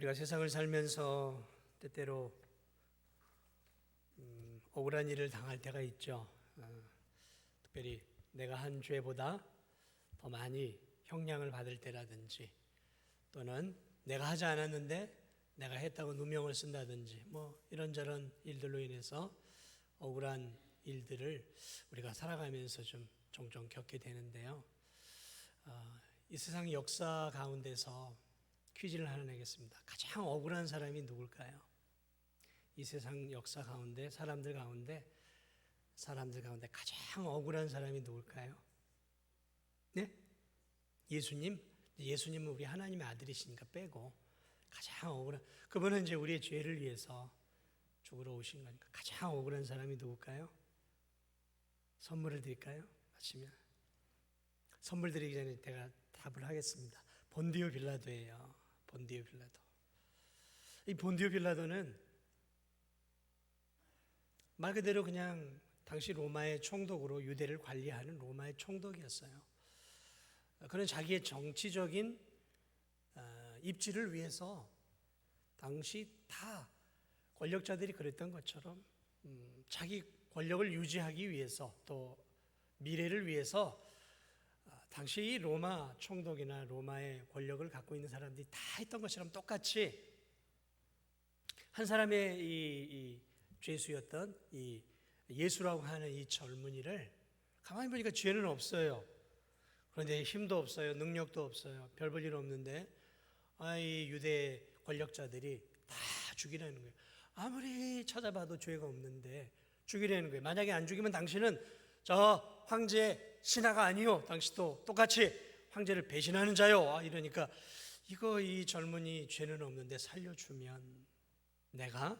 우리가 세상을 살면서 때때로 억울한 일을 당할 때가 있죠. 특별히 내가 한 죄보다 더 많이 형량을 받을 때라든지, 또는 내가 하지 않았는데 내가 했다고 누명을 쓴다든지, 이런저런 일들로 인해서 억울한 일들을 우리가 살아가면서 좀 종종 겪게 되는데요. 이 세상 역사 가운데서 퀴즈를 하나 내겠습니다. 가장 억울한 사람이 누굴까요? 이 세상 역사 가운데 사람들 가운데 가장 억울한 사람이 누굴까요? 네? 예수님? 예수님은 우리 하나님의 아들이시니까 빼고 가장 억울한, 그분은 이제 우리의 죄를 위해서 죽으러 오신 거니까 가장 억울한 사람이 누굴까요? 선물을 드릴까요? 맞히면 선물 드리기 전에 제가 답을 하겠습니다. 본디오 빌라도예요. 본디오 빌라도. 이 본디오 빌라도는 말 그대로 그냥 당시 로마의 총독으로 유대를 관리하는 로마의 총독이었어요. 그는 자기의 정치적인 입지를 위해서 당시 다 권력자들이 그랬던 것처럼 자기 권력을 유지하기 위해서, 또 미래를 위해서 당시 이 로마 총독이나 로마의 권력을 갖고 있는 사람들이 다 했던 것처럼 똑같이 한 사람의 이 죄수였던 이 예수라고 하는 이 젊은이를 가만히 보니까 죄는 없어요. 그런데 힘도 없어요. 능력도 없어요. 별 볼 일 없는데 이 유대 권력자들이 다 죽이라는 거예요. 아무리 찾아봐도 죄가 없는데 죽이라는 거예요. 만약에 안 죽이면 당신은 저 황제 신하가 아니요, 당신도 똑같이 황제를 배신하는 자요. 이러니까 이 젊은이 죄는 없는데 살려주면 내가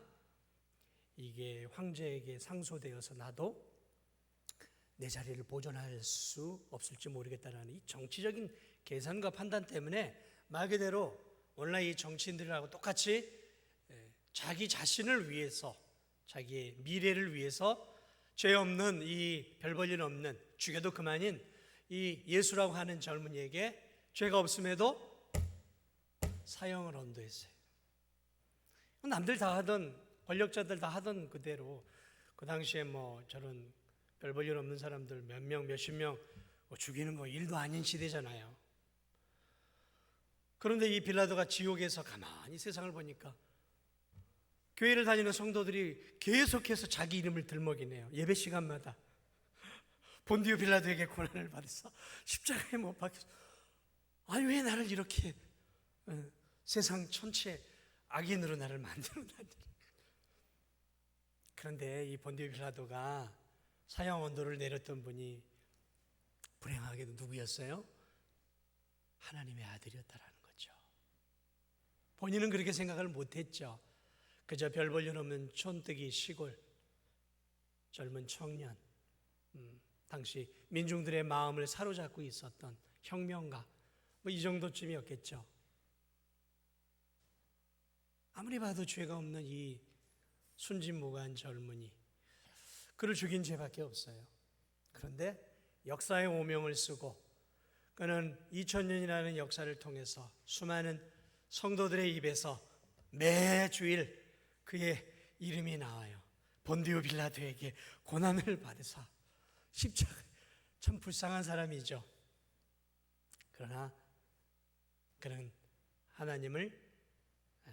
이게 황제에게 상소되어서 나도 내 자리를 보존할 수 없을지 모르겠다라는 이 정치적인 계산과 판단 때문에 말 그대로 오늘날 이 정치인들하고 똑같이 자기 자신을 위해서, 자기의 미래를 위해서 죄 없는 이 별 볼 일 없는, 죽여도 그만인 이 예수라고 하는 젊은이에게 죄가 없음에도 사형을 언도했어요. 남들 다 하던, 권력자들 다 하던 그대로 그 당시에 저런 별 볼 일 없는 사람들 몇 명, 몇십 명 죽이는 거 일도 아닌 시대잖아요. 그런데 이 빌라도가 지옥에서 가만히 세상을 보니까 교회를 다니는 성도들이 계속해서 자기 이름을 들먹이네요. 예배 시간마다 본디오 빌라도에게 고난을 받아서 십자가에 못 박혀서, 아니 왜 나를 이렇게 세상 전체 악인으로 나를 만들어놨니? 그런데 이 본디오 빌라도가 사형 언도를 내렸던 분이 불행하게도 누구였어요? 하나님의 아들이었다라는 거죠. 본인은 그렇게 생각을 못했죠. 그저 별 볼 일 없는 촌뜨기 시골 젊은 청년, 당시 민중들의 마음을 사로잡고 있었던 혁명가, 이 정도쯤이었겠죠. 아무리 봐도 죄가 없는 이 순진무구한 젊은이, 그를 죽인 죄밖에 없어요. 그런데 역사의 오명을 쓰고 그는 2000년이라는 역사를 통해서 수많은 성도들의 입에서 매 주일 그의 이름이 나와요. 본디오 빌라도에게 고난을 받으사 십자가, 참 불쌍한 사람이죠. 그러나 그는 하나님을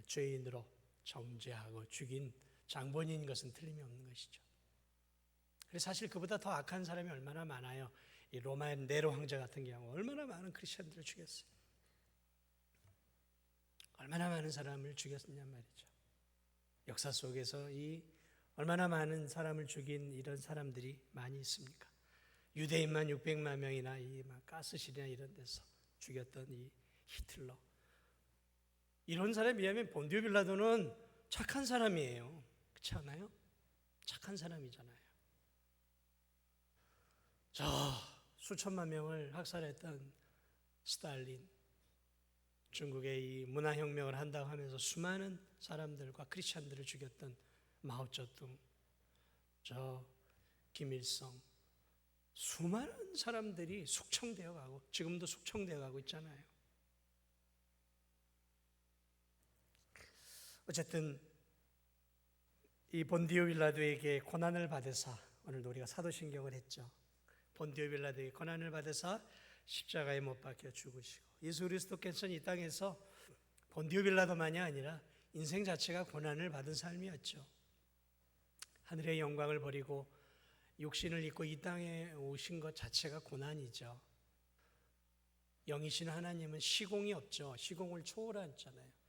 죄인으로 정죄하고 죽인 장본인인 것은 틀림이 없는 것이죠. 그래서 사실 그보다 더 악한 사람이 얼마나 많아요. 이 로마의 네로 황제 같은 경우 얼마나 많은 크리스천들을 죽였어요. 얼마나 많은 사람을 죽였느냐 말이죠. 역사 속에서 이 얼마나 많은 사람을 죽인 이런 사람들이 많이 있습니까? 유대인만 600만 명이나 이 가스실이나 이런 데서 죽였던 이 히틀러, 이런 사람에 비하면 본디오 빌라도는 착한 사람이에요. 그렇지 않아요? 착한 사람이잖아요. 수천만 명을 학살했던 스탈린, 중국의 이 문화혁명을 한다고 하면서 수많은 사람들과 크리스찬들을 죽였던 마오쩌둥, 김일성, 수많은 사람들이 숙청되어 가고 지금도 숙청되어 가고 있잖아요. 어쨌든 이 본디오 빌라도에게 고난을 받으사, 오늘도 우리가 사도신경을 했죠. 본디오 빌라도에게 고난을 받으사 십자가에 못 박혀 죽으시고, 예수 그리스도께서는 이 땅에서 본디오 빌라도만이 아니라 인생 자체가 고난을 받은 삶이었죠. 하늘의 영광을 버리고 육신을 입고 이 땅에 오신 것 자체가 고난이죠. 영이신 하나님은 시공이 없죠. 시공을 초월하잖아요.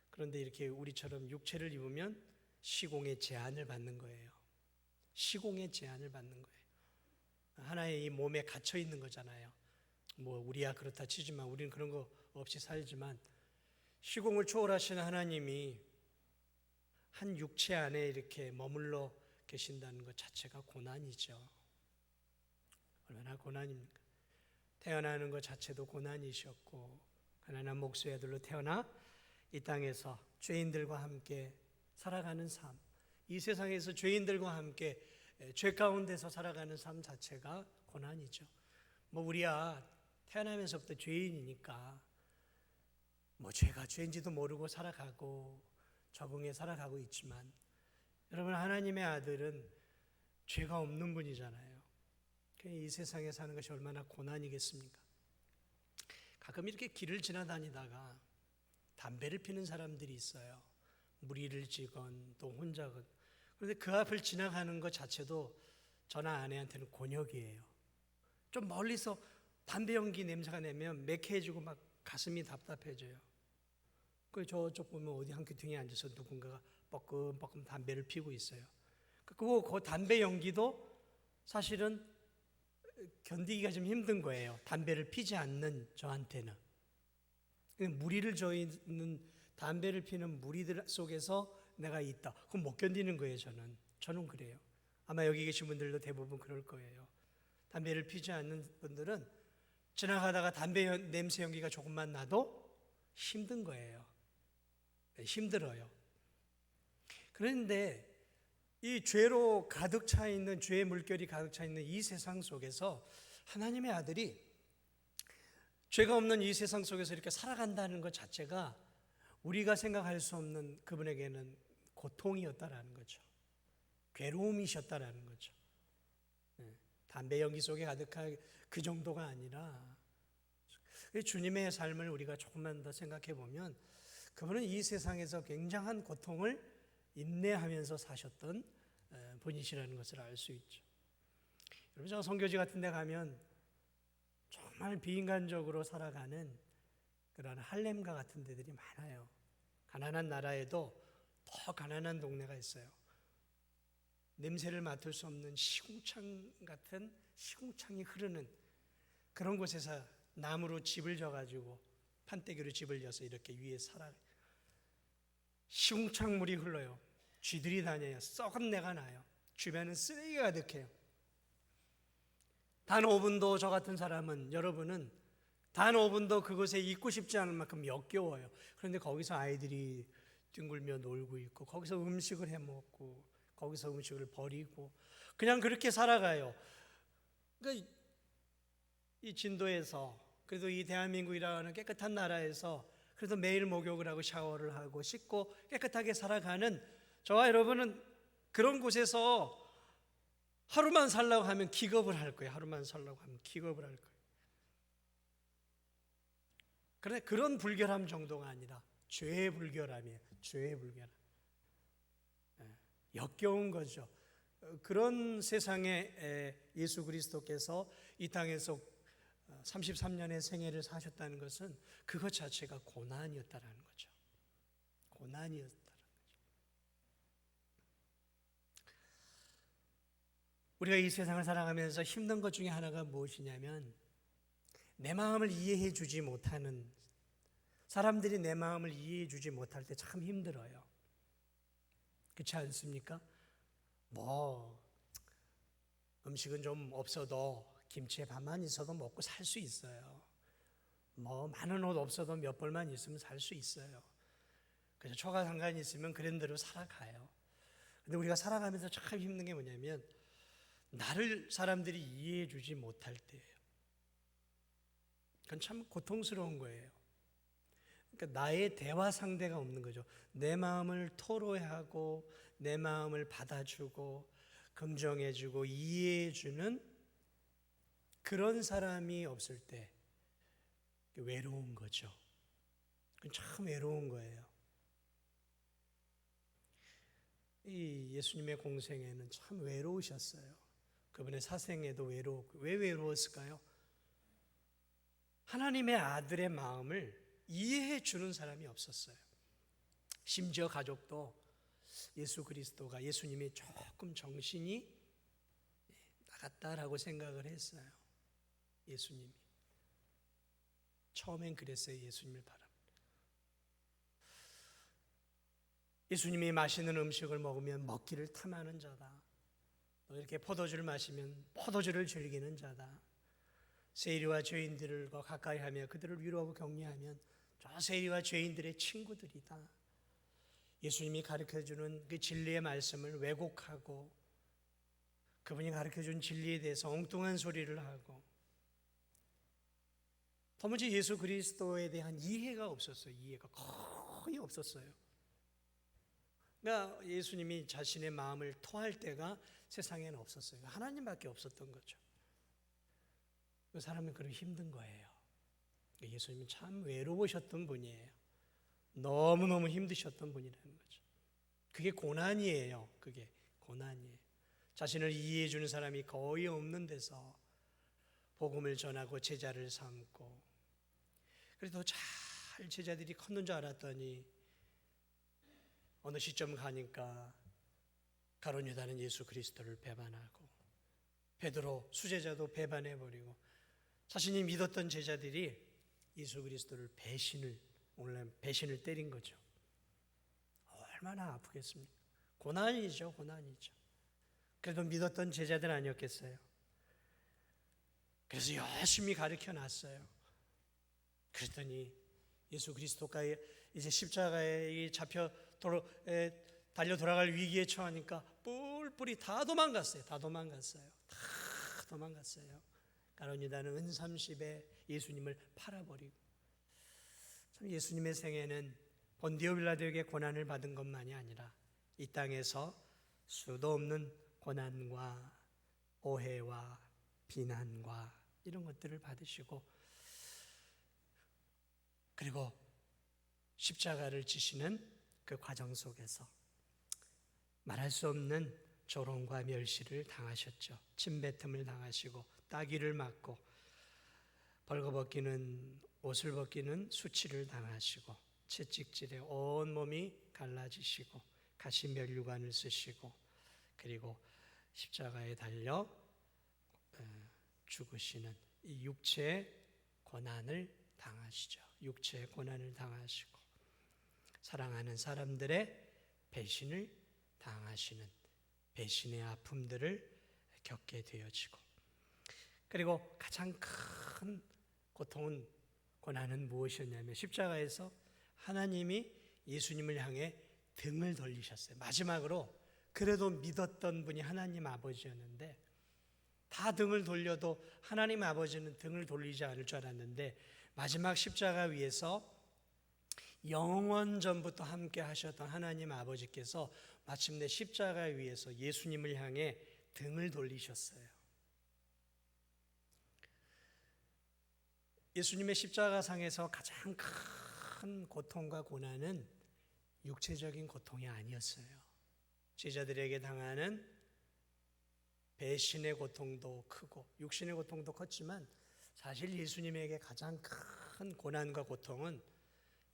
그런데 이렇게 우리처럼 육체를 입으면 시공의 제한을 받는 거예요. 시공의 제한을 받는 거예요. 하나의 이 몸에 갇혀 있는 거잖아요. 뭐 우리야 그렇다 치지만 우리는 그런 거 없이 살지만, 시공을 초월하시는 하나님이 한 육체 안에 이렇게 머물러 계신다는 것 자체가 고난이죠. 얼마나 고난입니까? 태어나는 것 자체도 고난이셨고, 가난한 목수의 아들로 태어나 이 땅에서 죄인들과 함께 살아가는 삶, 이 세상에서 죄인들과 함께 죄 가운데서 살아가는 삶 자체가 고난이죠. 뭐 우리야 태어나면서부터 죄인이니까 뭐 죄가 죄인지도 모르고 살아가고 적응해 살아가고 있지만, 여러분, 하나님의 아들은 죄가 없는 분이잖아요. 이 세상에 사는 것이 얼마나 고난이겠습니까? 가끔 이렇게 길을 지나다니다가 담배를 피는 사람들이 있어요. 무리를 지건 또 혼자건. 그런데 그 앞을 지나가는 것 자체도 저나 아내한테는 곤욕이에요. 좀 멀리서 담배 연기 냄새가 나면 매캐해지고 막 가슴이 답답해져요. 그 저쪽 보면 어디 한 귀퉁이에 앉아서 누군가가 뻐끔뻐끔 담배를 피우고 있어요. 그 담배 연기도 사실은 견디기가 좀 힘든 거예요. 담배를 피지 않는 저한테는. 무리를 저는 담배를 피는 무리들 속에서 내가 있다. 그건 못 견디는 거예요, 저는 그래요. 아마 여기 계신 분들도 대부분 그럴 거예요. 담배를 피지 않는 분들은 지나가다가 담배 냄새 연기가 조금만 나도 힘든 거예요. 힘들어요. 그런데 이 죄로 가득 차 있는, 죄의 물결이 가득 차 있는 이 세상 속에서 하나님의 아들이 죄가 없는 이 세상 속에서 이렇게 살아간다는 것 자체가 우리가 생각할 수 없는, 그분에게는 고통이었다라는 거죠. 괴로움이셨다라는 거죠. 담배 연기 속에 가득한 그 정도가 아니라, 주님의 삶을 우리가 조금만 더 생각해 보면 그분은 이 세상에서 굉장한 고통을 인내하면서 사셨던 분이시라는 것을 알 수 있죠. 여러분, 제가 선교지 같은 데 가면 정말 비인간적으로 살아가는 그런 할렘과 같은 데들이 많아요. 가난한 나라에도 더 가난한 동네가 있어요. 냄새를 맡을 수 없는 시궁창 같은, 시궁창이 흐르는 그런 곳에서 나무로 집을 져가지고 판때기로 집을 져서 이렇게 위에 살아요. 시궁창 물이 흘러요. 쥐들이 다녀요. 썩은 내가 나요. 주변은 쓰레기가 가득해요. 단 5분도 저 같은 사람은, 여러분은 단 5분도 그곳에 있고 싶지 않을 만큼 역겨워요. 그런데 거기서 아이들이 뒹굴며 놀고 있고, 거기서 음식을 해 먹고, 거기서 음식을 버리고 그냥 그렇게 살아가요. 그러니까 이 진도에서, 그래도 이 대한민국이라는 깨끗한 나라에서 그래도 매일 목욕을 하고 샤워를 하고 씻고 깨끗하게 살아가는 저와 여러분은 그런 곳에서 하루만 살라고 하면 기겁을 할 거예요. 하루만 살라고 하면 기겁을 할 거예요. 그런데 그런 불결함 정도가 아니라 죄의 불결함이에요. 죄의 불결함. 역겨운 거죠. 그런 세상에 예수 그리스도께서 이 땅에서 33년의 생애를 사셨다는 것은 그것 자체가 고난이었다라는 거죠. 고난이었다라는 거죠. 우리가 이 세상을 살아가면서 힘든 것 중에 하나가 무엇이냐면, 내 마음을 이해해 주지 못하는 사람들이 내 마음을 이해해 주지 못할 때 참 힘들어요. 그렇지 않습니까? 뭐 음식은 좀 없어도 김치에 밥만 있어도 먹고 살 수 있어요. 뭐 많은 옷 없어도 몇 벌만 있으면 살 수 있어요. 그래서 초가 상관이 있으면 그런 대로 살아가요. 근데 우리가 살아가면서 참 힘든 게 뭐냐면, 나를 사람들이 이해해 주지 못할 때예요. 그건 참 고통스러운 거예요. 그러니까 나의 대화 상대가 없는 거죠. 내 마음을 토로하고 내 마음을 받아주고 긍정해주고 이해해주는 그런 사람이 없을 때 외로운 거죠. 그건 참 외로운 거예요. 이 예수님의 공생애는 참 외로우셨어요. 그분의 사생애도 외로웠고, 왜 외로웠을까요? 하나님의 아들의 마음을 이해해 주는 사람이 없었어요. 심지어 가족도 예수 그리스도가, 예수님이 조금 정신이 나갔다라고 생각을 했어요. 예수님이 처음엔 그랬어요. 예수님을 바라보고 예수님이 맛있는 음식을 먹으면 먹기를 탐하는 자다. 또 이렇게 포도주를 마시면 포도주를 즐기는 자다. 세리와 죄인들과 가까이 하며 그들을 위로하고 격려하면 저 세리와 죄인들의 친구들이다. 예수님이 가르쳐주는 그 진리의 말씀을 왜곡하고 그분이 가르쳐준 진리에 대해서 엉뚱한 소리를 하고 도무지 예수 그리스도에 대한 이해가 없었어요. 이해가 거의 없었어요. 그러니까 예수님이 자신의 마음을 토할 때가 세상에는 없었어요. 하나님밖에 없었던 거죠. 그 사람은 그럼 힘든 거예요. 예수님은 참 외로우셨던 분이에요. 너무너무 힘드셨던 분이라는 거죠. 그게 고난이에요. 그게 고난이에요. 자신을 이해해 주는 사람이 거의 없는 데서 복음을 전하고 제자를 삼고, 그래도 잘 제자들이 컸는 줄 알았더니 어느 시점 가니까 가룟 유다는 예수 그리스도를 배반하고 베드로 수제자도 배반해버리고 자신이 믿었던 제자들이 예수 그리스도를 오늘날 배신을 때린 거죠. 얼마나 아프겠습니까? 고난이죠, 고난이죠. 그래도 믿었던 제자들 아니었겠어요? 그래서 열심히 가르쳐 놨어요. 그랬더니 예수 그리스도가 이제 십자가에 잡혀 달려 돌아갈 위기에 처하니까 뿔뿔이 다 도망갔어요. 다 도망갔어요. 가룟 유다는 은삼십에 예수님을 팔아버리고, 참 예수님의 생애는 본디오 빌라도에게 고난을 받은 것만이 아니라 이 땅에서 수도 없는 고난과 오해와 비난과 이런 것들을 받으시고, 그리고 십자가를 지시는 그 과정 속에서 말할 수 없는 조롱과 멸시를 당하셨죠. 침뱉음을 당하시고 따귀를 맞고 벌거벗기는 옷을 벗기는 수치를 당하시고 채찍질에 온 몸이 갈라지시고 가시 면류관을 쓰시고 그리고 십자가에 달려 죽으시는 이 육체의 고난을 당하시죠. 육체의 고난을 당하시고 사랑하는 사람들의 배신을 당하시는 배신의 아픔들을 겪게 되어지고, 그리고 가장 큰 고통은, 고난은 무엇이었냐면 십자가에서 하나님이 예수님을 향해 등을 돌리셨어요. 마지막으로 그래도 믿었던 분이 하나님 아버지였는데 다 등을 돌려도 하나님 아버지는 등을 돌리지 않을 줄 알았는데 마지막 십자가 위에서 영원 전부터 함께 하셨던 하나님 아버지께서 마침내 십자가 위에서 예수님을 향해 등을 돌리셨어요. 예수님의 십자가상에서 가장 큰 고통과 고난은 육체적인 고통이 아니었어요. 제자들에게 당하는 배신의 고통도 크고 육신의 고통도 컸지만 사실 예수님에게 가장 큰 고난과 고통은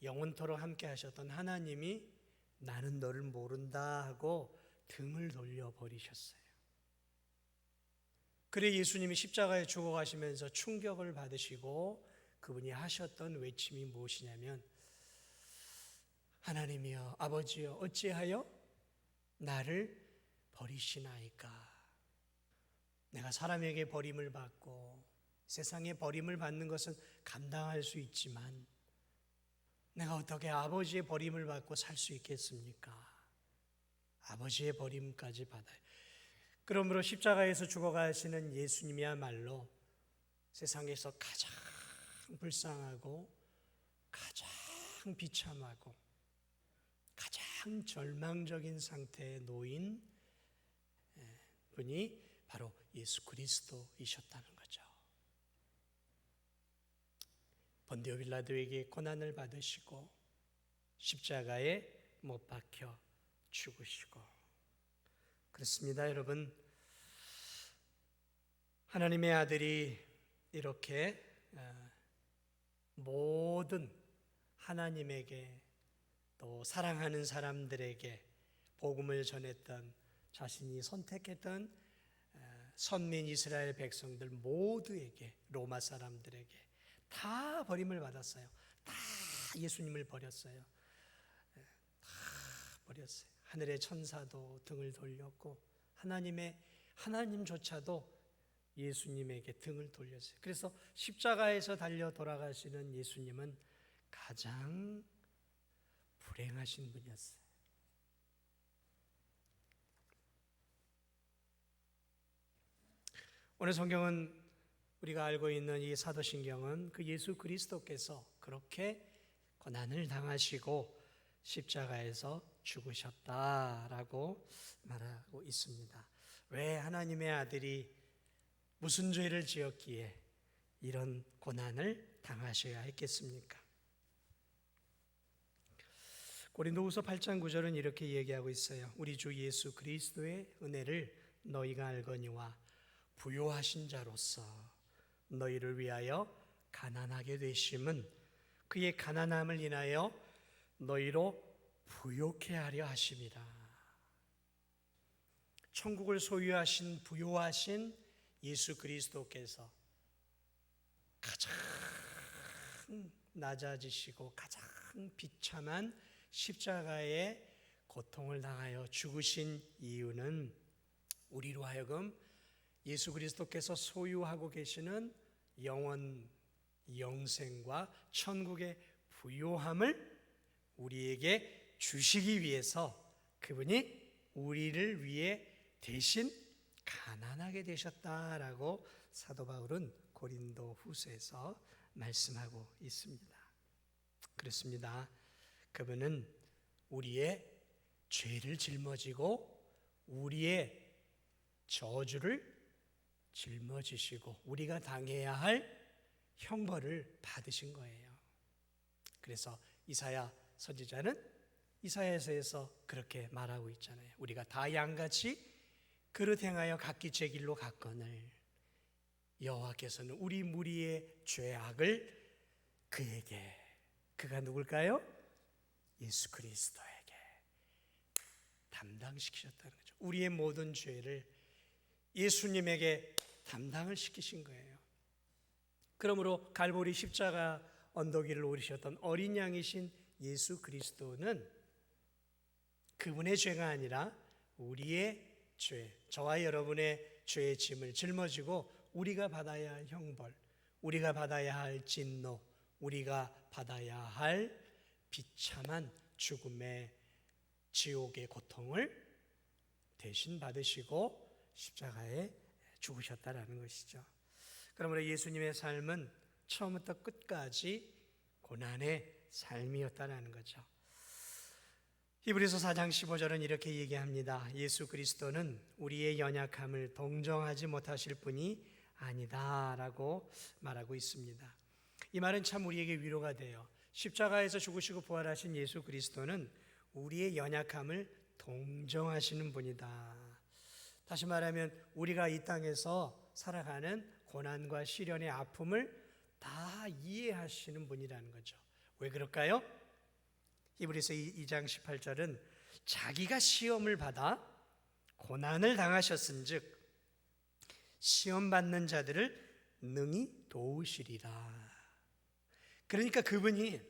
영원토록 함께 하셨던 하나님이 나는 너를 모른다 하고 등을 돌려버리셨어요. 그래 예수님이 십자가에 죽어가시면서 충격을 받으시고 그분이 하셨던 외침이 무엇이냐면 하나님이여 아버지여 어찌하여 나를 버리시나이까. 내가 사람에게 버림을 받고 세상에 버림을 받는 것은 감당할 수 있지만 내가 어떻게 아버지의 버림을 받고 살 수 있겠습니까? 아버지의 버림까지 받아요. 그러므로 십자가에서 죽어가시는 예수님이야말로 세상에서 가장 불쌍하고 가장 가장 비참하고 가장 절망적인 상태에 놓인 분이 바로 예수 그리스도이셨다는 거죠. 본디오 빌라도에게 고난을 받으시고 십자가에 못 박혀 죽으시고, 그렇습니다. 여러분, 하나님의 아들이 이렇게 모든 하나님에게 또 사랑하는 사람들에게 복음을 전했던, 자신이 선택했던 선민 이스라엘 백성들 모두에게, 로마 사람들에게 다 버림을 받았어요. 다 예수님을 버렸어요. 다 버렸어요. 하늘의 천사도 등을 돌렸고 하나님조차도 예수님에게 등을 돌렸어요. 그래서 십자가에서 달려 돌아가시는 예수님은 가장 불행하신 분이었어요. 오늘 성경은, 우리가 알고 있는 이 사도신경은 그 예수 그리스도께서 그렇게 고난을 당하시고 십자가에서 죽으셨다라고 말하고 있습니다. 왜 하나님의 아들이 무슨 죄를 지었기에 이런 고난을 당하셔야 했겠습니까? 고린도후서 8장 9절은 이렇게 얘기하고 있어요. 우리 주 예수 그리스도의 은혜를 너희가 알거니와 부요하신 자로서 너희를 위하여 가난하게 되심은 그의 가난함을 인하여 너희로 부요케 하려 하심이라. 천국을 소유하신 부요하신 예수 그리스도께서 가장 낮아지시고 가장 비참한 십자가의 고통을 당하여 죽으신 이유는 우리로 하여금 예수 그리스도께서 소유하고 계시는 영원, 영생과 천국의 부요함을 우리에게 주시기 위해서 그분이 우리를 위해 대신 가난하게 되셨다라고 사도 바울은 고린도 후서에서 말씀하고 있습니다. 그렇습니다. 그분은 우리의 죄를 짊어지고 우리의 저주를 짊어지시고 우리가 당해야 할 형벌을 받으신 거예요. 그래서 이사야 선지자는 이사야서에서 그렇게 말하고 있잖아요. 우리가 다 양같이 그릇 행하여 각기 제 길로 갔거늘 여호와께서는 우리 무리의 죄악을 그에게, 그가 누굴까요? 예수 그리스도에게 담당시키셨다는 거죠. 우리의 모든 죄를 예수님에게 담당을 시키신 거예요. 그러므로 갈보리 십자가 언덕 위를 오르셨던 어린 양이신 예수 그리스도는 그분의 죄가 아니라 우리의 죄, 저와 여러분의 죄의 짐을 짊어지고 우리가 받아야 할 형벌, 우리가 받아야 할 진노, 우리가 받아야 할 비참한 죽음의 지옥의 고통을 대신 받으시고 십자가에 죽으셨다라는 것이죠. 그러므로 예수님의 삶은 처음부터 끝까지 고난의 삶이었다라는 거죠. 히브리서 4장 15절은 이렇게 얘기합니다. 예수 그리스도는 우리의 연약함을 동정하지 못하실 분이 아니다라고 말하고 있습니다. 이 말은 참 우리에게 위로가 돼요. 십자가에서 죽으시고 부활하신 예수 그리스도는 우리의 연약함을 동정하시는 분이다. 다시 말하면 우리가 이 땅에서 살아가는 고난과 시련의 아픔을 다 이해하시는 분이라는 거죠. 왜 그럴까요? 히브리서 2장 18절은 자기가 시험을 받아 고난을 당하셨은즉 시험 받는 자들을 능히 도우시리라. 그러니까 그분이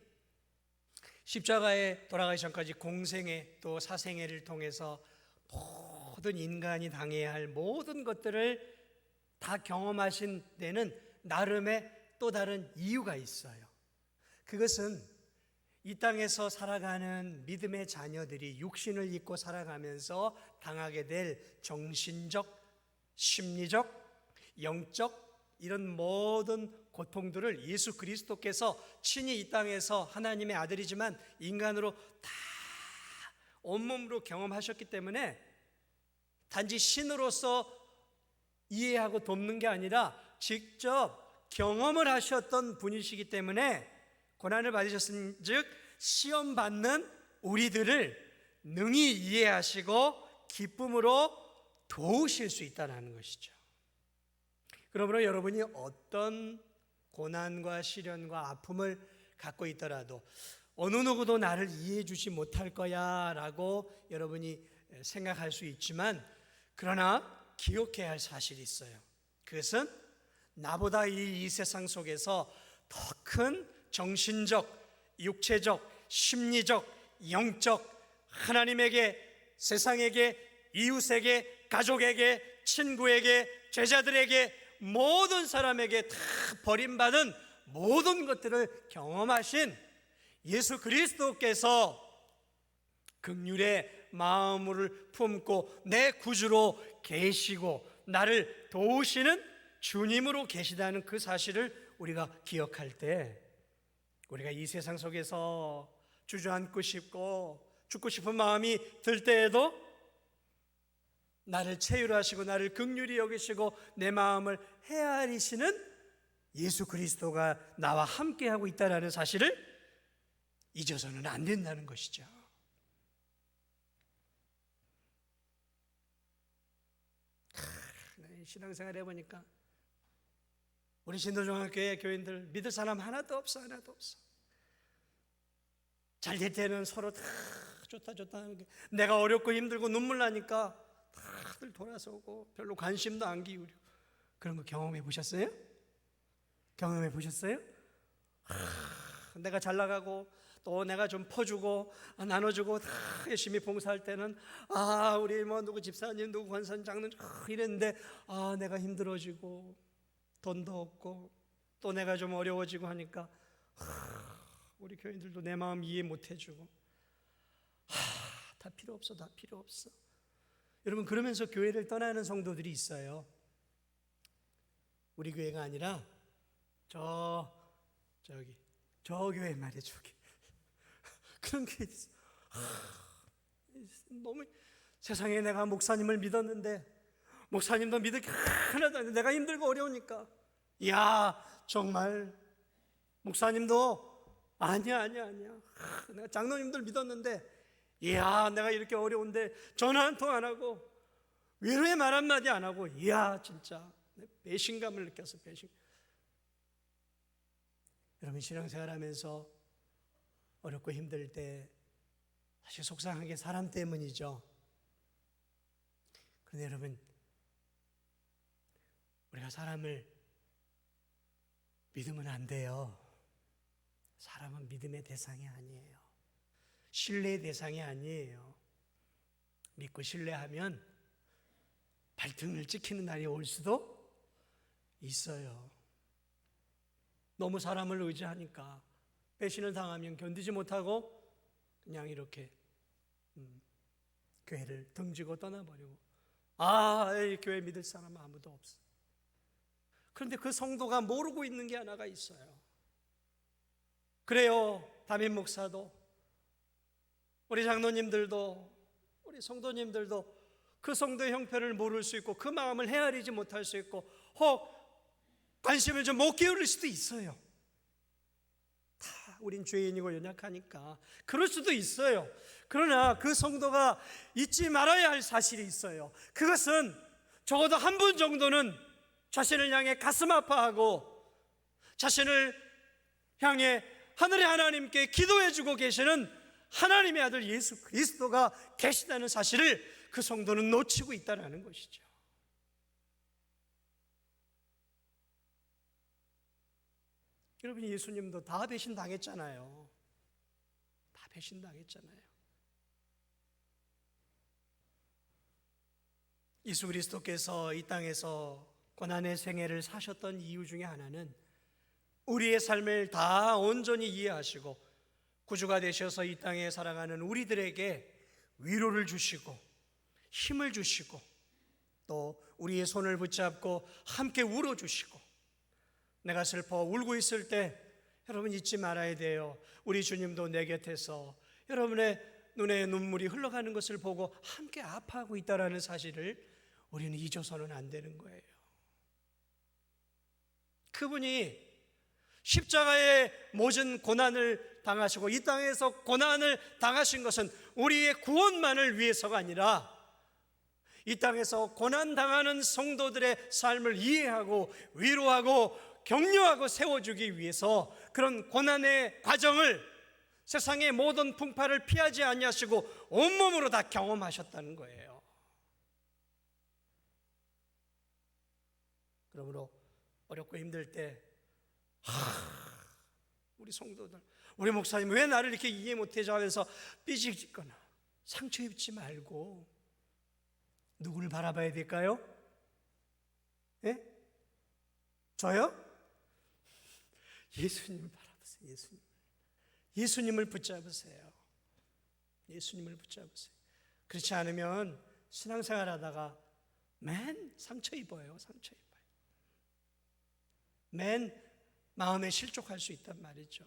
십자가에 돌아가기 전까지 공생애 또 사생애를 통해서 모든 인간이 당해야 할 모든 것들을 다 경험하신 데는 나름의 또 다른 이유가 있어요. 그것은 이 땅에서 살아가는 믿음의 자녀들이 육신을 입고 살아가면서 당하게 될 정신적, 심리적, 영적 이런 모든 고통들을 예수 그리스도께서 친히 이 땅에서 하나님의 아들이지만 인간으로 다 온몸으로 경험하셨기 때문에 단지 신으로서 이해하고 돕는 게 아니라 직접 경험을 하셨던 분이시기 때문에 고난을 받으셨은즉 시험 받는 우리들을 능히 이해하시고 기쁨으로 도우실 수 있다는 것이죠. 그러므로 여러분이 어떤 고난과 시련과 아픔을 갖고 있더라도 어느 누구도 나를 이해해 주지 못할 거야 라고 여러분이 생각할 수 있지만, 그러나 기억해야 할 사실이 있어요. 그것은 나보다 이 세상 속에서 더 큰 정신적, 육체적, 심리적, 영적, 하나님에게, 세상에게, 이웃에게, 가족에게, 친구에게, 제자들에게, 모든 사람에게 다 버림받은 모든 것들을 경험하신 예수 그리스도께서 긍휼의 마음을 품고 내 구주로 계시고 나를 도우시는 주님으로 계시다는 그 사실을 우리가 기억할 때, 우리가 이 세상 속에서 주저앉고 싶고 죽고 싶은 마음이 들 때에도 나를 체휼하시고 나를 긍휼히 여기시고 내 마음을 헤아리시는 예수 그리스도가 나와 함께하고 있다는 사실을 잊어서는 안 된다는 것이죠. 신앙생활 해보니까 우리 신도중학교의 교인들 믿을 사람 하나도 없어. 잘 될 때는 서로 다 좋다 하는 게, 내가 어렵고 힘들고 눈물 나니까 다들 돌아서고 별로 관심도 안 기울이고, 그런 거 경험해 보셨어요? 내가 잘 나가고 또 내가 좀 퍼주고 나눠주고 다 열심히 봉사할 때는 우리 뭐 누구 집사님 누구 권사님 장로님 이랬는데 내가 힘들어지고 돈도 없고 또 내가 좀 어려워지고 하니까 우리 교인들도 내 마음 이해 못 해주고 다 필요 없어. 여러분, 그러면서 교회를 떠나는 성도들이 있어요. 우리 교회가 아니라 저 교회 말이에요. 저기 그런 게 있어. 너무 세상에 내가 목사님을 믿었는데 목사님도 믿을 게 하나도 안 돼. 내가 힘들고 어려우니까 정말 목사님도 아니야. 내가 장로님들 믿었는데 내가 이렇게 어려운데 전화 한 통 안 하고 위로의 말 한마디 안 하고 진짜 배신감을 느꼈어. 여러분, 신앙생활하면서 어렵고 힘들 때 사실 속상한 게 사람 때문이죠. 그런데 여러분, 우리가 사람을 믿으면 안 돼요. 사람은 믿음의 대상이 아니에요. 신뢰의 대상이 아니에요. 믿고 신뢰하면 발등을 찍히는 날이 올 수도 있어요. 너무 사람을 의지하니까 배신을 당하면 견디지 못하고 그냥 이렇게 교회를 등지고 떠나버리고 이 교회 믿을 사람은 아무도 없어. 그런데 그 성도가 모르고 있는 게 하나가 있어요. 그래요. 담임 목사도 우리 장로님들도 우리 성도님들도 그 성도의 형편을 모를 수 있고 그 마음을 헤아리지 못할 수 있고 혹 관심을 좀 못 기울일 수도 있어요. 다 우린 죄인이고 연약하니까 그럴 수도 있어요. 그러나 그 성도가 잊지 말아야 할 사실이 있어요. 그것은 적어도 한 분 정도는 자신을 향해 가슴 아파하고 자신을 향해 하늘의 하나님께 기도해주고 계시는 하나님의 아들 예수 그리스도가 계시다는 사실을 그 성도는 놓치고 있다는 것이죠. 여러분, 예수님도 다 배신당했잖아요. 다 배신당했잖아요. 예수 그리스도께서 이 땅에서 고난의 생애를 사셨던 이유 중에 하나는 우리의 삶을 다 온전히 이해하시고 구주가 되셔서 이 땅에 살아가는 우리들에게 위로를 주시고 힘을 주시고 또 우리의 손을 붙잡고 함께 울어주시고 내가 슬퍼 울고 있을 때 여러분 잊지 말아야 돼요. 우리 주님도 내 곁에서 여러분의 눈에 눈물이 흘러가는 것을 보고 함께 아파하고 있다는 사실을 우리는 잊어서는 안 되는 거예요. 그분이 십자가의 모든 고난을 당하시고 이 땅에서 고난을 당하신 것은 우리의 구원만을 위해서가 아니라 이 땅에서 고난당하는 성도들의 삶을 이해하고 위로하고 격려하고 세워주기 위해서 그런 고난의 과정을 세상의 모든 풍파를 피하지 아니하시고 온몸으로 다 경험하셨다는 거예요. 그러므로 어렵고 힘들 때 우리 성도들, 우리 목사님 왜 나를 이렇게 이해 못해 하면서 삐지거나 상처 입지 말고 누구를 바라봐야 될까요? 예? 저요? 예수님을 바라보세요. 예수님을 붙잡으세요. 예수님을 붙잡으세요. 그렇지 않으면 신앙생활 하다가 맨 상처 입어요. 상처 입어요. 맨 마음에 실족할 수 있단 말이죠.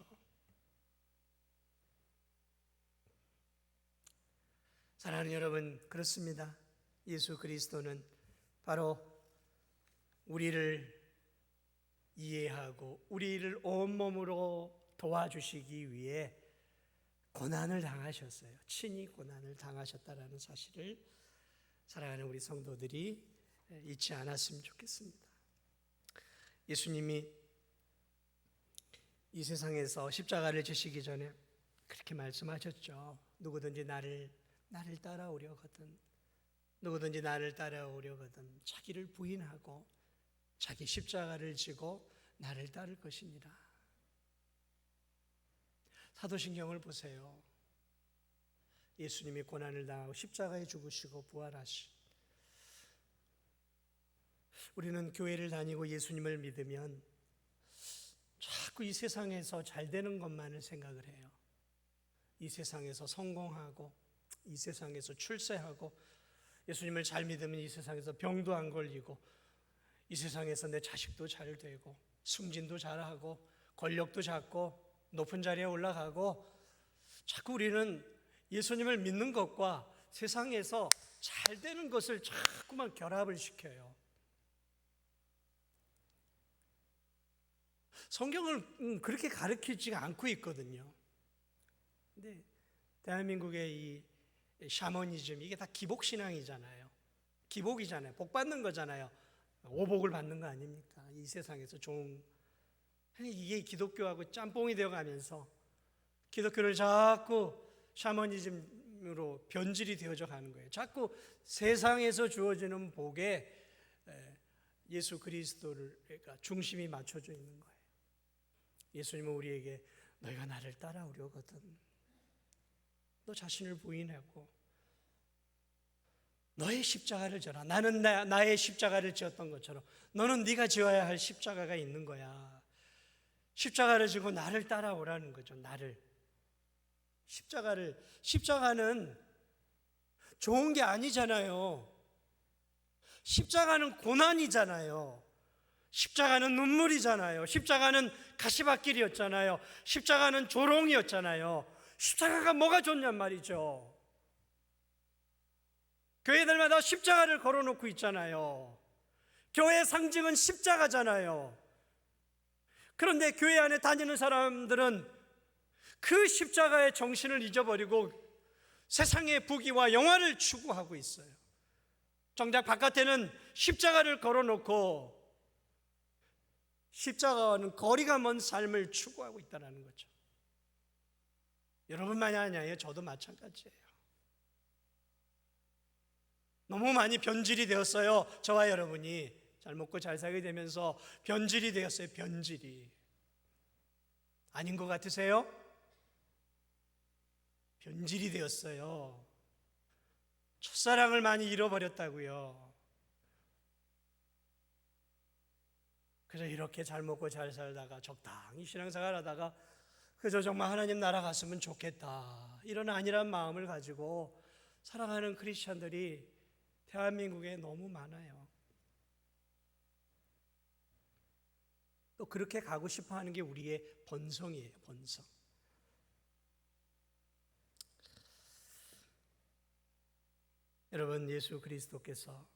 사랑하는 여러분, 그렇습니다. 예수 그리스도는 바로 우리를 이해하고 우리를 온몸으로 도와주시기 위해 고난을 당하셨어요. 친히 고난을 당하셨다라는 사실을 사랑하는 우리 성도들이 잊지 않았으면 좋겠습니다. 예수님이 이 세상에서 십자가를 지시기 전에 그렇게 말씀하셨죠. 누구든지 나를 따라오려거든, 누구든지 나를 따라오려거든 자기를 부인하고 자기 십자가를 지고 나를 따를 것이니라. 사도신경을 보세요. 예수님이 고난을 당하고 십자가에 죽으시고 부활하시. 우리는 교회를 다니고 예수님을 믿으면 자꾸 이 세상에서 잘 되는 것만을 생각을 해요. 이 세상에서 성공하고 이 세상에서 출세하고 예수님을 잘 믿으면 이 세상에서 병도 안 걸리고 이 세상에서 내 자식도 잘 되고 승진도 잘하고 권력도 잡고 높은 자리에 올라가고, 자꾸 우리는 예수님을 믿는 것과 세상에서 잘 되는 것을 자꾸만 결합을 시켜요. 성경을 그렇게 가르치지 않고 있거든요. 근데 대한민국의 이 샤머니즘, 이게 다 기복신앙이잖아요. 기복이잖아요. 복 받는 거잖아요. 오복을 받는 거 아닙니까? 이 세상에서 좋은, 이게 기독교하고 짬뽕이 되어가면서 기독교를 자꾸 샤머니즘으로 변질이 되어져 가는 거예요. 자꾸 세상에서 주어지는 복에 예수 그리스도를 중심이 맞춰져 있는 거예요. 예수님은 우리에게 너희가 나를 따라오려거든 너 자신을 부인하고 너의 십자가를 져라. 나는 나의 십자가를 지었던 것처럼 너는 네가 지어야 할 십자가가 있는 거야. 십자가를 지고 나를 따라오라는 거죠. 나를. 십자가는 좋은 게 아니잖아요. 십자가는 고난이잖아요. 십자가는 눈물이잖아요. 십자가는 가시밭길이었잖아요. 십자가는 조롱이었잖아요. 십자가가 뭐가 좋냔 말이죠. 교회들마다 십자가를 걸어놓고 있잖아요. 교회의 상징은 십자가잖아요. 그런데 교회 안에 다니는 사람들은 그 십자가의 정신을 잊어버리고 세상의 부귀와 영화를 추구하고 있어요. 정작 바깥에는 십자가를 걸어놓고 십자가와는 거리가 먼 삶을 추구하고 있다는 거죠. 여러분만이 아니에요. 저도 마찬가지예요. 너무 많이 변질이 되었어요. 저와 여러분이 잘 먹고 잘 살게 되면서 변질이 되었어요. 변질이. 아닌 것 같으세요? 변질이 되었어요. 첫사랑을 많이 잃어버렸다고요. 그래서 이렇게 잘 먹고 잘 살다가 적당히 신앙생활 하다가 그저 정말 하나님 나라 갔으면 좋겠다, 이런 안일한 마음을 가지고 살아가는 크리스천들이 대한민국에 너무 많아요. 또 그렇게 가고 싶어 하는 게 우리의 본성이에요, 본성. 여러분, 예수 그리스도께서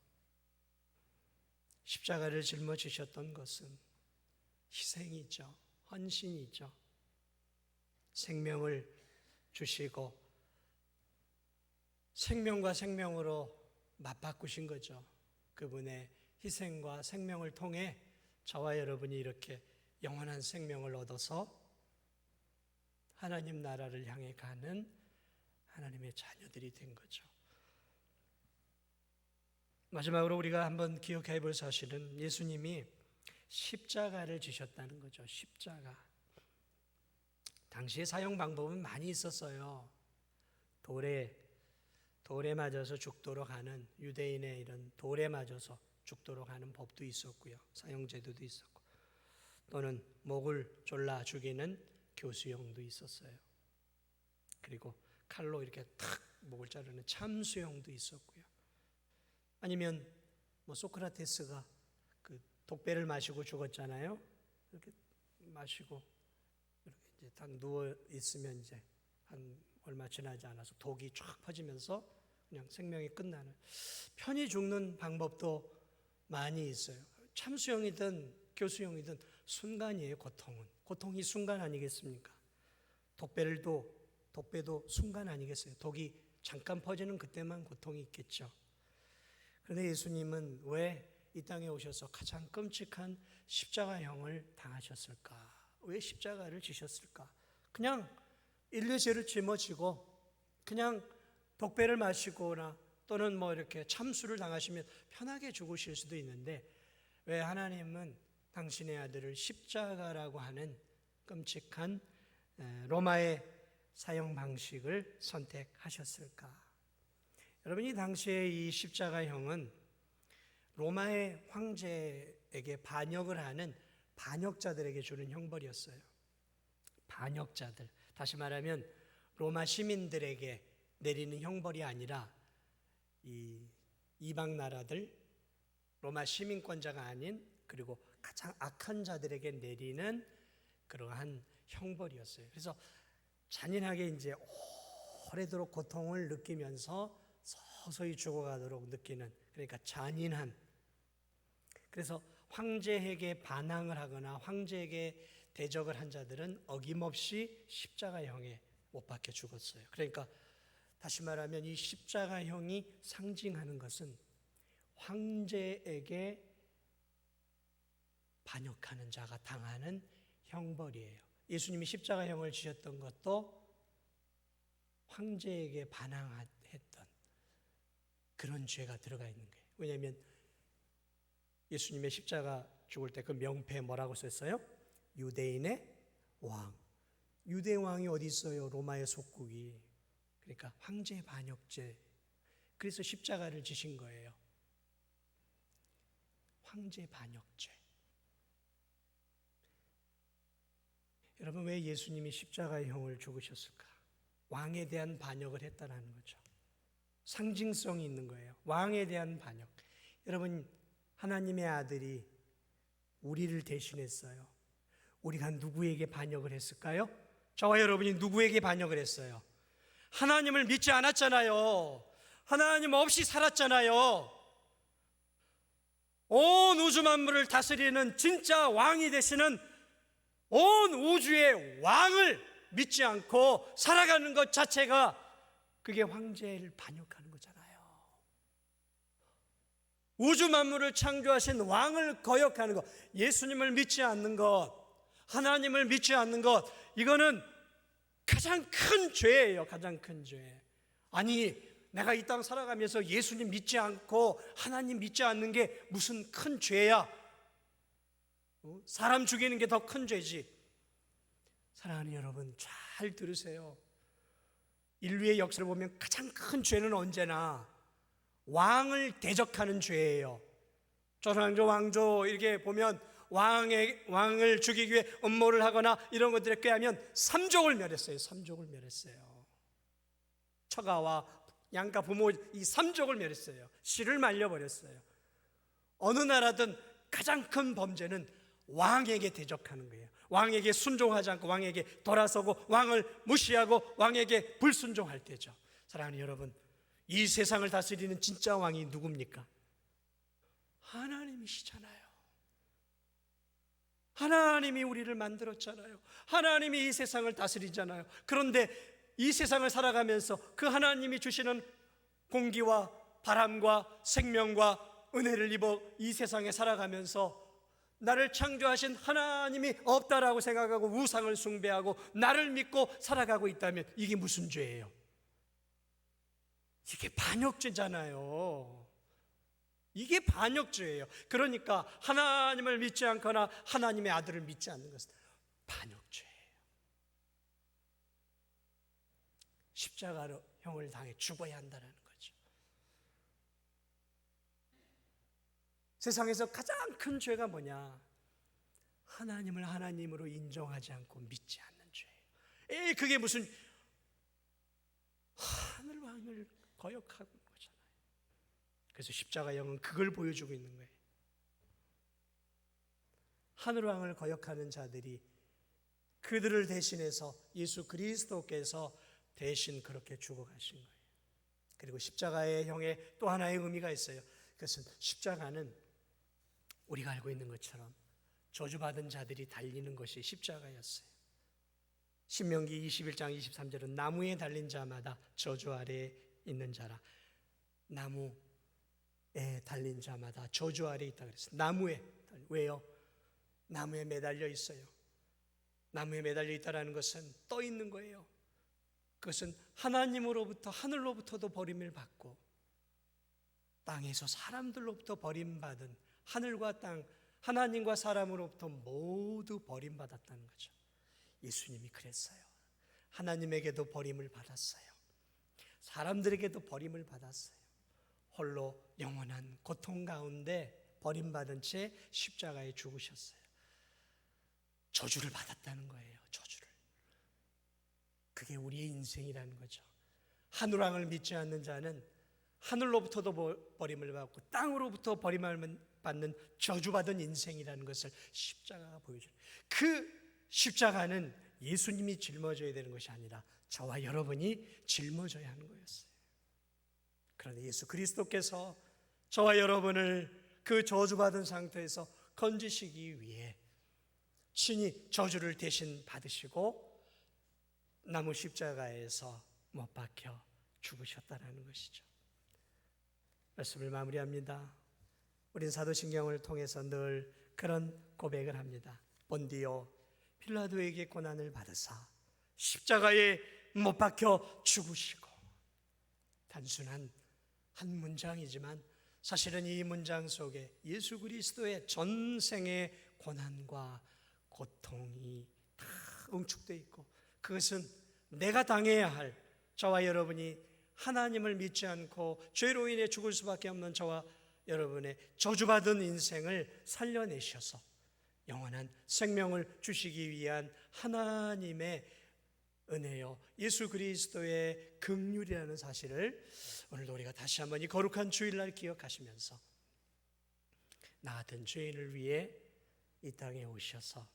십자가를 짊어지셨던 것은 희생이죠, 헌신이죠. 생명을 주시고 생명과 생명으로 맞바꾸신 거죠. 그분의 희생과 생명을 통해 저와 여러분이 이렇게 영원한 생명을 얻어서 하나님 나라를 향해 가는 하나님의 자녀들이 된 거죠. 마지막으로 우리가 한번 기억해 볼 사실은 예수님이 십자가를 지셨다는 거죠. 십자가. 당시의 사용 방법은 많이 있었어요. 돌에 맞아서 죽도록 하는, 유대인의 이런 돌에 맞아서 죽도록 하는 법도 있었고요. 사형 제도도 있었고, 또는 목을 졸라 죽이는 교수형도 있었어요. 그리고 칼로 이렇게 탁 목을 자르는 참수형도 있었고요. 아니면 소크라테스가 그 독배를 마시고 죽었잖아요. 이렇게 마시고 이렇게 이제 딱 누워 있으면 이제 한 얼마 지나지 않아서 독이 쫙 퍼지면서 그냥 생명이 끝나는, 편히 죽는 방법도 많이 있어요. 참수형이든 교수형이든 순간이에요. 고통이 순간 아니겠습니까? 독배도 순간 아니겠어요? 독이 잠깐 퍼지는 그때만 고통이 있겠죠. 그런데 예수님은 왜 이 땅에 오셔서 가장 끔찍한 십자가형을 당하셨을까? 왜 십자가를 지셨을까? 그냥 인류의 죄를 짊어지고 그냥 독배를 마시거나 또는 이렇게 참수를 당하시면 편하게 죽으실 수도 있는데, 왜 하나님은 당신의 아들을 십자가라고 하는 끔찍한 로마의 사형 방식을 선택하셨을까? 여러분, 이 당시에 이 십자가형은 로마의 황제에게 반역을 하는 반역자들에게 주는 형벌이었어요. 반역자들, 다시 말하면 로마 시민들에게 내리는 형벌이 아니라 이 이방 나라들, 로마 시민권자가 아닌 그리고 가장 악한 자들에게 내리는 그러한 형벌이었어요. 그래서 잔인하게 이제 오래도록 고통을 느끼면서 서서히 죽어가도록 느끼는, 그러니까 잔인한. 그래서 황제에게 반항을 하거나 황제에게 대적을 한 자들은 어김없이 십자가형에 못 박혀 죽었어요. 그러니까 다시 말하면 이 십자가형이 상징하는 것은 황제에게 반역하는 자가 당하는 형벌이에요. 예수님이 십자가형을 지셨던 것도 황제에게 반항했던 그런 죄가 들어가 있는 거예요. 왜냐하면 예수님의 십자가 죽을 때 그 명패에 뭐라고 썼어요? 유대인의 왕. 유대 왕이 어디 있어요? 로마의 속국이. 그러니까 황제 반역죄. 그래서 십자가를 지신 거예요. 황제 반역죄. 여러분, 왜 예수님이 십자가형을 죽으셨을까? 왕에 대한 반역을 했다는 거죠. 상징성이 있는 거예요. 왕에 대한 반역. 여러분, 하나님의 아들이 우리를 대신했어요. 우리가 누구에게 반역을 했을까요? 저와 여러분이 누구에게 반역을 했어요? 하나님을 믿지 않았잖아요. 하나님 없이 살았잖아요. 온 우주 만물을 다스리는 진짜 왕이 되시는 온 우주의 왕을 믿지 않고 살아가는 것 자체가 그게 황제를 반역하는 거잖아요. 우주 만물을 창조하신 왕을 거역하는 것, 예수님을 믿지 않는 것, 하나님을 믿지 않는 것, 이거는 가장 큰 죄예요. 가장 큰 죄. 아니, 내가 이 땅 살아가면서 예수님 믿지 않고 하나님 믿지 않는 게 무슨 큰 죄야? 사람 죽이는 게 더 큰 죄지. 사랑하는 여러분, 잘 들으세요. 인류의 역사를 보면 가장 큰 죄는 언제나 왕을 대적하는 죄예요. 조선왕조, 왕조 이렇게 보면 왕을 죽이기 위해 음모를 하거나 이런 것들에 꾀하면 삼족을 멸했어요. 삼족을 멸했어요. 처가와 양가 부모 이 삼족을 멸했어요. 씨를 말려버렸어요. 어느 나라든 가장 큰 범죄는 왕에게 대적하는 거예요. 왕에게 순종하지 않고 왕에게 돌아서고 왕을 무시하고 왕에게 불순종할 때죠. 사랑하는 여러분, 이 세상을 다스리는 진짜 왕이 누굽니까? 하나님이시잖아요. 하나님이 우리를 만들었잖아요. 하나님이 이 세상을 다스리잖아요. 그런데 이 세상을 살아가면서 그 하나님이 주시는 공기와 바람과 생명과 은혜를 입어 이 세상에 살아가면서 나를 창조하신 하나님이 없다라고 생각하고 우상을 숭배하고 나를 믿고 살아가고 있다면 이게 무슨 죄예요? 이게 반역죄잖아요. 이게 반역죄예요. 그러니까 하나님을 믿지 않거나 하나님의 아들을 믿지 않는 것은 반역죄예요. 십자가형을 당해 죽어야 한다는 거죠. 세상에서 가장 큰 죄가 뭐냐? 하나님을 하나님으로 인정하지 않고 믿지 않는 죄예요. 그게 무슨 하늘왕을 거역하는 거잖아요. 그래서 십자가형은 그걸 보여주고 있는 거예요. 하늘왕을 거역하는 자들이 그들을 대신해서 예수 그리스도께서 대신 그렇게 죽어가신 거예요. 그리고 십자가의 형에 또 하나의 의미가 있어요. 그것은 십자가는 우리가 알고 있는 것처럼 저주받은 자들이 달리는 것이 십자가였어요. 신명기 21장 23절은 나무에 달린 자마다 저주 아래에 있는 자라. 나무에 달린 자마다 저주 아래에 있다 그랬어요. 나무에. 왜요? 나무에 매달려 있어요. 나무에 매달려 있다는 것은 떠 있는 거예요. 그것은 하나님으로부터 하늘로부터도 버림을 받고 땅에서 사람들로부터 버림받은 하늘과 땅, 하나님과 사람으로부터 모두 버림받았다는 거죠. 예수님이 그랬어요. 하나님에게도 버림을 받았어요. 사람들에게도 버림을 받았어요. 홀로 영원한 고통 가운데 버림받은 채 십자가에 죽으셨어요. 저주를 받았다는 거예요. 저주를. 그게 우리의 인생이라는 거죠. 하늘왕을 믿지 않는 자는 하늘로부터도 버림을 받고 땅으로부터 버림을 받는 저주받은 인생이라는 것을 십자가가 보여줘요. 그 십자가는 예수님이 짊어져야 되는 것이 아니라 저와 여러분이 짊어져야 하는 거였어요. 그런데 예수 그리스도께서 저와 여러분을 그 저주받은 상태에서 건지시기 위해 친히 저주를 대신 받으시고 나무 십자가에서 못 박혀 죽으셨다는 것이죠. 말씀을 마무리합니다. 우린 사도신경을 통해서 늘 그런 고백을 합니다. 본디오 빌라도에게 고난을 받으사 십자가에 못 박혀 죽으시고. 단순한 한 문장이지만 사실은 이 문장 속에 예수 그리스도의 전생의 고난과 고통이 다 응축되어 있고, 그것은 내가 당해야 할, 저와 여러분이 하나님을 믿지 않고 죄로 인해 죽을 수밖에 없는 저와 여러분의 저주받은 인생을 살려내셔서 영원한 생명을 주시기 위한 하나님의 은혜요, 예수 그리스도의 긍휼이라는 사실을 오늘도 우리가 다시 한번 이 거룩한 주일날 기억하시면서 나 같은 죄인을 위해 이 땅에 오셔서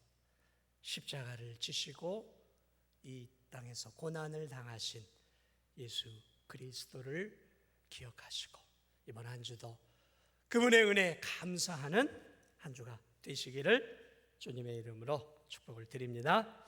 십자가를 지시고 이 땅에서 고난을 당하신 예수 그리스도를 기억하시고 이번 한 주도 그분의 은혜에 감사하는 한 주가 되시기를 주님의 이름으로 축복을 드립니다.